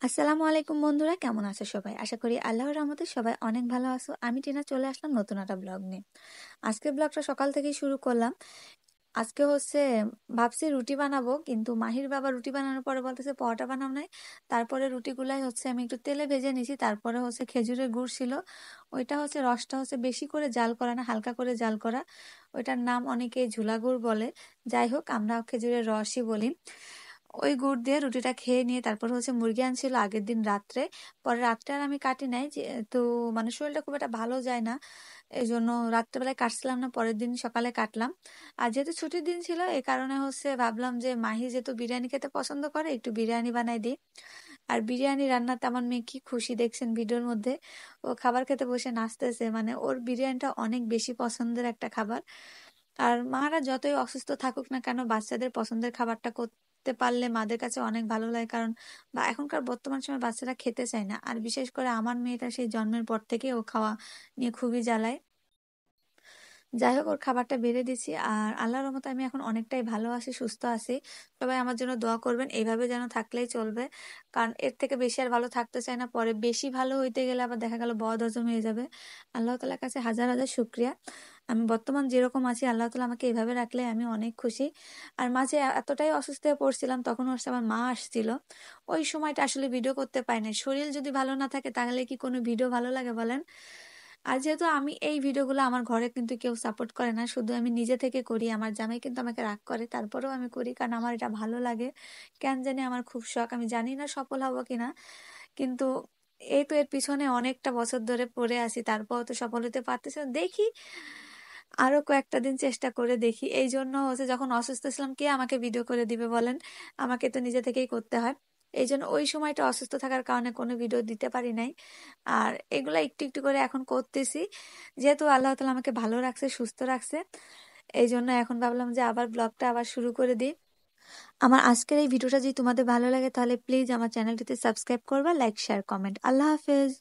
আসসালামু আলাইকুম বন্ধুরা, কেমন আছো সবাই? আশা করি আল্লাহর রহমতে সবাই অনেক ভালো আছো। আমি টিনা চলে আসলাম নতুন একটা ব্লগ নিয়ে। আজকের ব্লগটা সকাল থেকেই শুরু করলাম। আজকে হচ্ছে ভাবছি রুটি বানাবো, কিন্তু মাহির বাবা রুটি বানানোর পরে বলতেছে পরোটা বানাও নাই। তারপরে রুটিগুলাই হচ্ছে আমি একটু তেলে ভেজে নিয়েছি। তারপরে হচ্ছে খেজুরের গুড় ছিল, ওইটা হচ্ছে রসটা হচ্ছে বেশি করে জাল করা না, হালকা করে জাল করা। ওইটার নাম অনেকে ঝুলা গুড় বলে। যাই হোক, আমরা খেজুরের রসই বলি। ওই গুড় দিয়ে রুটিটা খেয়ে নিয়ে তারপর হচ্ছে মুরগি আনছিল আগের দিন রাত্রে। পরে রাত্রে আর আমি কাটি নাই, যেহেতু মানে শরীরটা খুব একটা ভালো যায় না, এই জন্য রাত্রেবেলায় কাটছিলাম না, পরের দিন সকালে কাটলাম। আর যেহেতু ছুটির দিন ছিল, এই কারণে হচ্ছে ভাবলাম যে মাহি যেহেতু বিরিয়ানি খেতে পছন্দ করে, একটু বিরিয়ানি বানাই দিই। আর বিরিয়ানি রান্নাতে আমার মেয়ে কি খুশি দেখছেন ভিডিওর মধ্যে। ও খাবার খেতে বসে নাচতেছে, মানে ওর বিরিয়ানিটা অনেক বেশি পছন্দের একটা খাবার। আর মারা যতই অসুস্থ থাকুক না কেন, বাচ্চাদের পছন্দের খাবারটা করতে পারলে মাদের কাছে অনেক ভালো লাগে। কারণ বা এখনকার বর্তমান সময় বাচ্চারা খেতে চায় না, আর বিশেষ করে আমার মেয়েটা সেই জন্মের পর থেকে ও খাওয়া নিয়ে খুবই জ্বালায়। যাই হোক, ওর খাবারটা বেড়ে দিছি। আর আল্লাহর রহমতে আমি এখন অনেকটাই ভালো আছি, সুস্থ আছি। সবাই আমার জন্য দোয়া করবেন, এইভাবে যেন থাকলেই চলবে। কারণ এর থেকে বেশি আর ভালো থাকতে চাই না, পরে বেশি ভালো হইতে গেলে আবার দেখা গেল বদ হজম হয়ে যাবে। আল্লাহ তালার কাছে হাজার হাজার শুক্রিয়া। আমি বর্তমান যেরকম আছি, আল্লাহ তালা আমাকে এইভাবে রাখলে আমি অনেক খুশি। আর মাঝে এতটাই অসুস্থ হয়ে পড়ছিলাম, তখন হচ্ছে আমার মা আসছিল। ওই সময়টা আসলে ভিডিও করতে পাই না। শরীর যদি ভালো না থাকে তাহলে কি কোনো ভিডিও ভালো লাগে বলেন? আর যেহেতু আমি এই ভিডিওগুলো, আমার ঘরে কিন্তু কেউ সাপোর্ট করে না, শুধু আমি নিজে থেকে করি। আমার জামাই কিন্তু আমাকে রাগ করে, তারপরেও আমি করি কারণ আমার এটা ভালো লাগে। কেন জানি আমার খুব শখ, আমি জানি না সফল হব কিনা, কিন্তু এই তো এর পিছনে অনেকটা বছর ধরে পড়ে আছি, তারপর তো সফল হতে পারতেছি না। দেখি আরো কয়েকটা দিন চেষ্টা করে দেখি। এই জন্য হচ্ছে যখন অসুস্থ ছিলাম, কে আমাকে ভিডিও করে দিবে বলেন? আমাকে তো নিজে থেকেই করতে হয়। এই জন্য ওই সময়টা অসুস্থ থাকার কারণে কোনো ভিডিও দিতে পারি নাই। আর এগুলা একটু একটু করে এখন করতেছি, যেহেতু আল্লাহ তালা আমাকে ভালো রাখছে, সুস্থ রাখছে। এই জন্য এখন ভাবলাম যে আবার ব্লগটা আবার শুরু করে দিই। আমার আজকের এই ভিডিওটা যদি তোমাদের ভালো লাগে, তাহলে প্লিজ আমার চ্যানেলটিতে সাবস্ক্রাইব করবা, লাইক, শেয়ার, কমেন্ট। আল্লাহ হাফেজ।